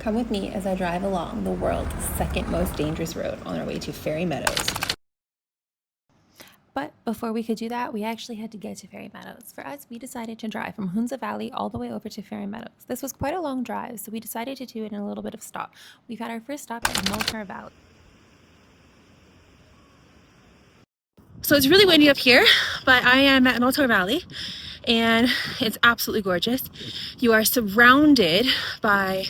Come with me as I drive along the world's second most dangerous road on our way to Fairy Meadows. But before we could do that, we actually had to get to Fairy Meadows. For us, we decided to drive from Hunza Valley all the way over to Fairy Meadows. This was quite a long drive, so we decided to do it in a little bit of stop. We've had our first stop at Naltar Valley. So it's really windy up here, but I am at Naltar Valley and it's absolutely gorgeous. You are surrounded by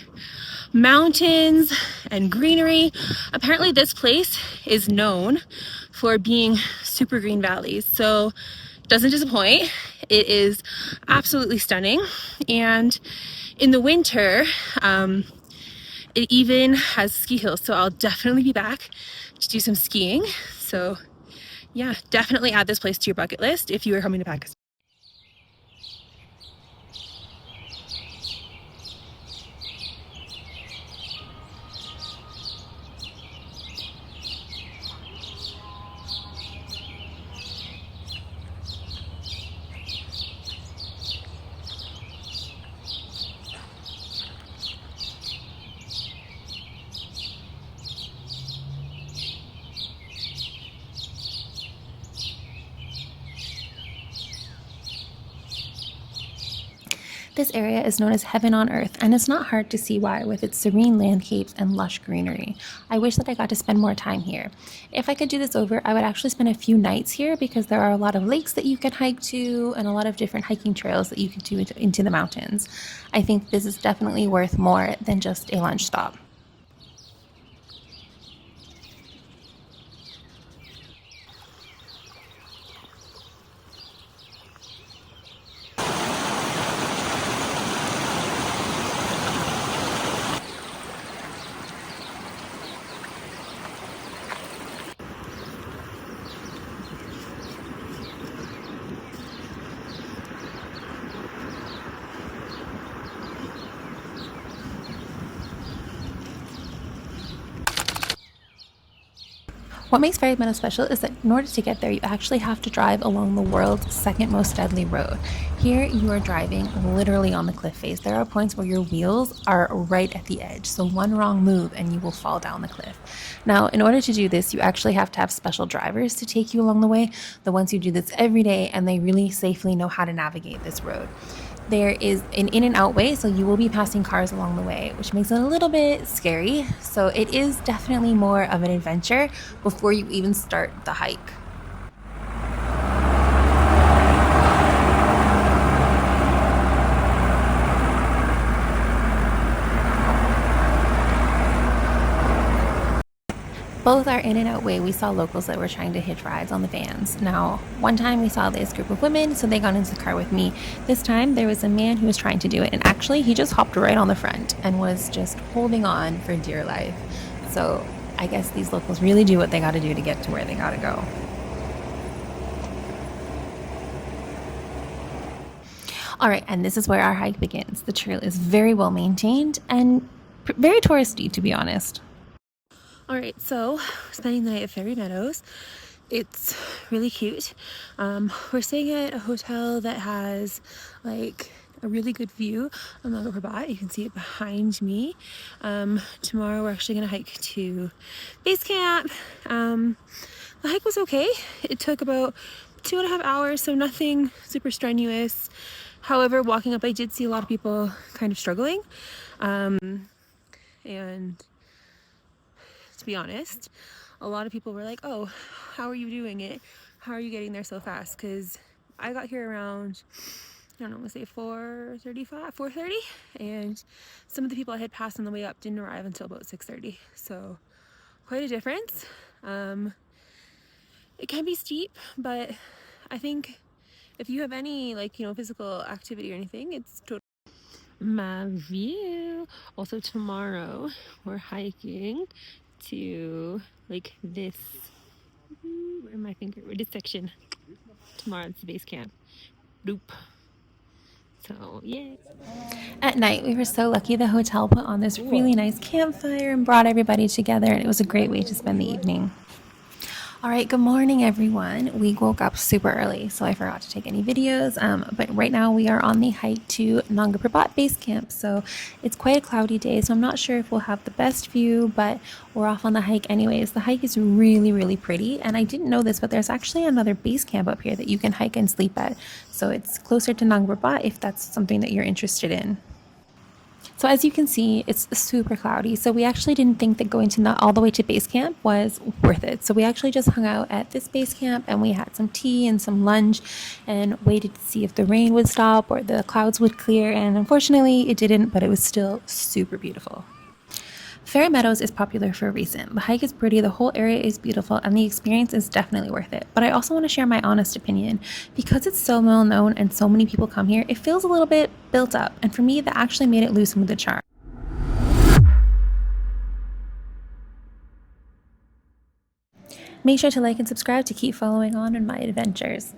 mountains and greenery. Apparently this place is known for being super green valleys, so doesn't disappoint. It is absolutely stunning, and in the winter it even has ski hills, so I'll definitely be back to do some skiing. So yeah, definitely add this place to your bucket list if you are coming to Pakistan. This area is known as heaven on earth, and it's not hard to see why with its serene landscapes and lush greenery. I wish that I got to spend more time here. If I could do this over, I would actually spend a few nights here because there are a lot of lakes that you can hike to and a lot of different hiking trails that you can do into the mountains. I think this is definitely worth more than just a lunch stop. What makes Fairy Meadows special is that in order to get there, you actually have to drive along the world's second most deadly road. Here, you are driving literally on the cliff face. There are points where your wheels are right at the edge, so one wrong move and you will fall down the cliff. Now, in order to do this, you actually have to have special drivers to take you along the way, the ones who do this every day, and they really safely know how to navigate this road. There is an in and out way, so you will be passing cars along the way, which makes it a little bit scary. So it is definitely more of an adventure before you even start the hike. Both our in and out way, we saw locals that were trying to hitch rides on the vans. Now, one time we saw this group of women, so they got into the car with me. This time there was a man who was trying to do it, and actually he just hopped right on the front and was just holding on for dear life. So I guess these locals really do what they gotta do to get to where they gotta go. All right, and this is where our hike begins. The trail is very well maintained and very touristy, to be honest. All right, so spending the night at Fairy Meadows. It's really cute. We're staying at a hotel that has like a really good view of Nanga Parbat. You can see it behind me. Tomorrow we're actually gonna hike to base camp. The hike was okay. It took about 2.5 hours, so nothing super strenuous. However, walking up, I did see a lot of people kind of struggling. And to be honest, a lot of people were like, oh, how are you doing it? How are you getting there so fast? Because I got here around, I don't know, let's say 4:30, and some of the people I had passed on the way up didn't arrive until about 6:30. So quite a difference. It can be steep, but I think if you have any physical activity or anything, it's totally my view. Also tomorrow we're hiking to this, where am I thinking, this section. Tomorrow it's the base camp. Doop. So yeah. At night we were so lucky the hotel put on this really nice campfire and brought everybody together, and it was a great way to spend the evening. All right, good morning, everyone. We woke up super early, so I forgot to take any videos. But right now we are on the hike to Nanga Parbat Base Camp. So it's quite a cloudy day, so I'm not sure if we'll have the best view, but we're off on the hike anyways. The hike is really, really pretty, and I didn't know this, but there's actually another base camp up here that you can hike and sleep at. So it's closer to Nanga Parbat if that's something that you're interested in. So as you can see, it's super cloudy. So we actually didn't think that going to not all the way to base camp was worth it. So we actually just hung out at this base camp and we had some tea and some lunch and waited to see if the rain would stop or the clouds would clear. And unfortunately it didn't, but it was still super beautiful. Fairy Meadows is popular for a reason. The hike is pretty, the whole area is beautiful, and the experience is definitely worth it. But I also want to share my honest opinion. Because it's so well known and so many people come here, it feels a little bit built up, and for me that actually made it lose some of the charm. Make sure to like and subscribe to keep following on in my adventures.